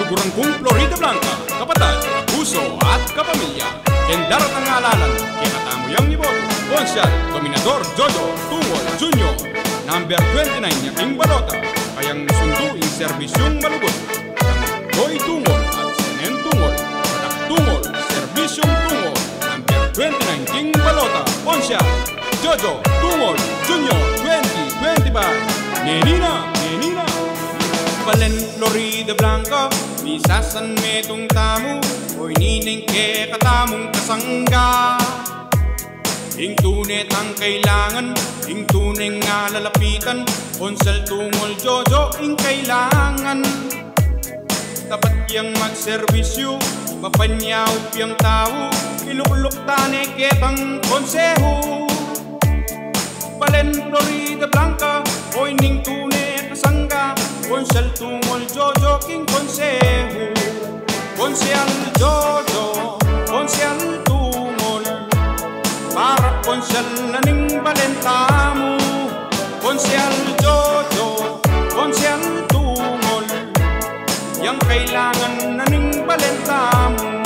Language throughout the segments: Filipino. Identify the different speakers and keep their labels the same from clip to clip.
Speaker 1: magulang kong Florida Blanca, kapatid, puso at kapamilya. Kendarat ang alalan, kinatamo yang iboto. Konsyal, Dominador Jojo Tungol Jr. Number 29 niya King Balota, kayang sunduin serbisyong malugot. Boy Tungol at Senen Tungol, Anak Tungol, serbisyong Tungol. Number 29 King Balota, Konsyal, Jojo Tungol Jr. 2025. Nenina, Nenina. Balen Florida Blanca, misasan metong tamu, oy nining ke katamong kasangga. Ing tunet ang kailangan, ing tuneng nga lalapitan, Konsel Tungol Jojo ing kailangan. Tapat yang magserbisyo, mapanyaw piyang tao, ilukluk tane ketang konseho. Balen Florida Blanca, oy ning tunay kasangga, Konsel Tungol Jojo king konseho. Konsel Jojo, Konsel Tungol, para konsel na ning balentamo. Konsel Jojo, Konsel Tungol, yang kailangan na ning balentamo.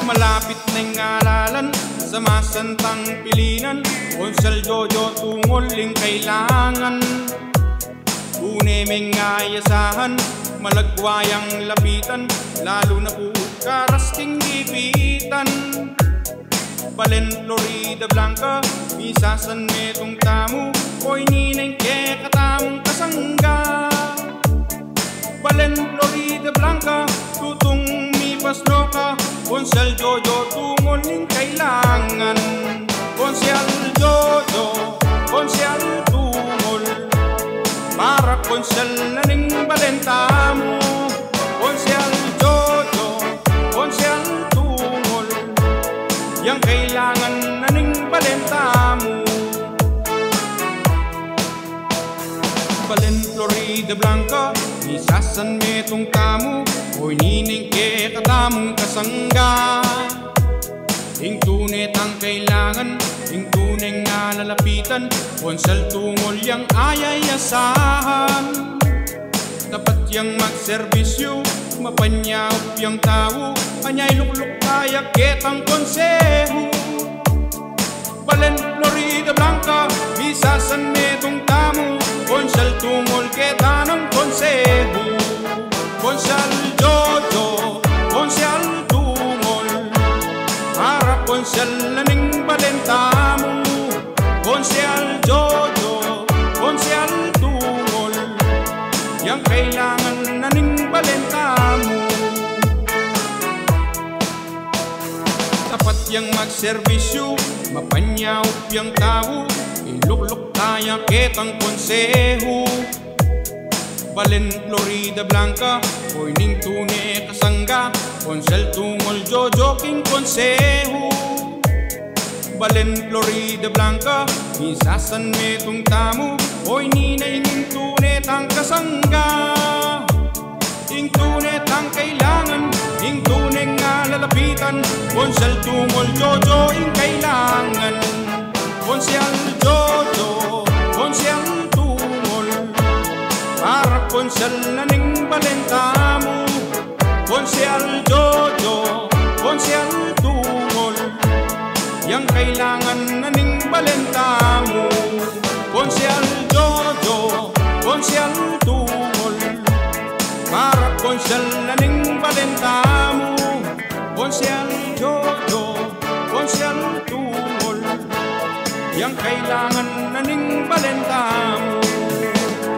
Speaker 1: Malapit na yung alalan sa masantang pilinan, Konsel Jojo Tungol ing kailangan. Unemeng ayasahan, malagwayang lapitan, lalo na po karasting gipitan. Balen Florida Blanca, misasan metong tamu, oy nineng ke katamong kasangga. Balen Florida Blanca, tutong mipas loka, Konsel Jojo Tungol ning kailangan. Konsel Jojo, Konsel Tungol, para konsel na ning balentamo. Konsel Jojo, Konsel Tungol, yang kailangan na ning balentamo. Balen Florida Blanca, misasan metong tamu, oy nining ke katamong kasangga. Ing tunet ang kailangan, ing tuneng nga lalapitan, Konsel Tungol yang ayayasahan. Tapat yang magserbisyo, mapanyaw yang tao, anyay lukluk kaya ketang konseho. Balen Florida Blanca, misasan metong tamu, Konsel Tungol ketanang konseho. Konsel Jojo, Konsel Tungol, para konsel na ning balentamo. Konsel Jojo, Konsel Tungol, yang kailangan na ning balentamo. Tapat yang magserbisyo, mapanyaw piyang tao, ilukluk kaya ketang konseho. Balen Florida Blanca, oy ning tunay kasangga, Konsel Tungol Jojo king konseho. Balen Florida Blanca, misasan metong tamu, oy ninay ning tunay tang kasangga. Ing tunay tang kailangan, ing tunay nga lalapitan, Konsel Tungol Jojo ing kailangan. Konsel Jojo, Konsel Tungol, para konsel na ning balentamo. Konsel Jojo, Konsel Tungol, yang kailangan na ning balentamo. Konsel Jojo, Konsel Tungol, para konsel na ning balentamo. Konsel Jojo, Konsel Tungol, yang kailangan na ning balentamo.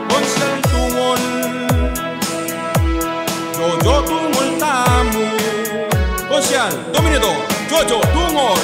Speaker 1: Konsel Tungol, Jojo Tungol tamu. Konsel Dominador Jojo Tungol.